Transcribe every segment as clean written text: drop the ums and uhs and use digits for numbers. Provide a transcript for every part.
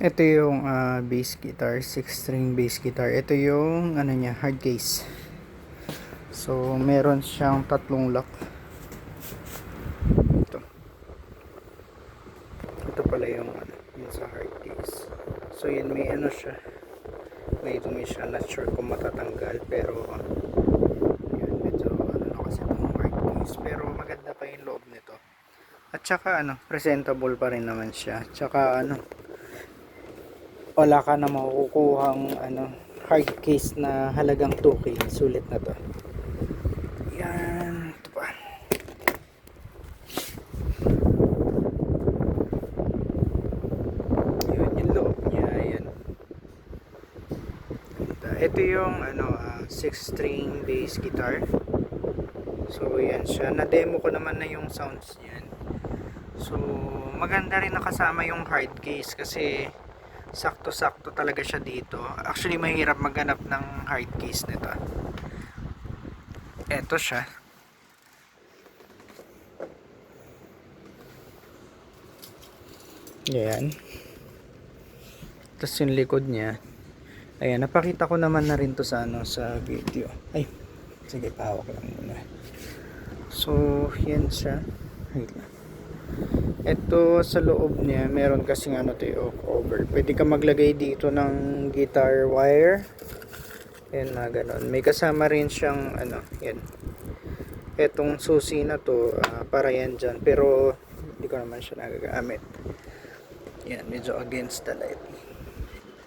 Ito yung bass guitar, 6 string bass guitar. Ito yung ano niya, hard case. So meron siyang tatlong lock. Ito pala yung ano, yun sa hard case. So yun, may ano siya, may dumi siya. Not sure kung matatanggal, pero yun, medyo ano na kasi itong hard case, pero maganda pa yung loob nito. At saka ano, presentable pa rin naman siya. Tsaka ano, wala ka na makukuhang ano, hard case na halagang 2K. Sulit na to. Yan, ito pa. Yun yung loob niya. Yan. Ito yung ano, 6 string bass guitar. So yan siya. Na-demo ko naman na yung sounds niyan. So maganda rin nakasama yung hard case kasi sakto-sakto talaga siya dito. Actually mahirap maghanap ng hard case nito. Ito siya. Yan. Tapos yung likod niya. Ayan, napakita ko naman na rin to sa ano, sa video. Ay, sige, pahawak lang muna. So, yan siya. Ito sa loob niya, meron kasing ano to yung cover. Pwede ka maglagay dito ng guitar wire. Yan na ganon. May kasama rin siyang ano, yan. Etong susi na to, para yan dyan. Pero, hindi ko naman siya nagagamit. Yan, medyo against the light.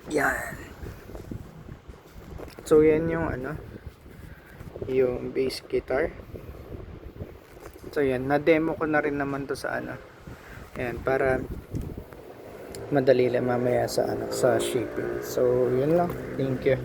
Yan. So, yan yung ano, yung bass guitar. So, yan. Na-demo ko na rin naman to sa ano. Yan, para madali lang mamaya sa ano, sa shipping. So, yun lang. Thank you.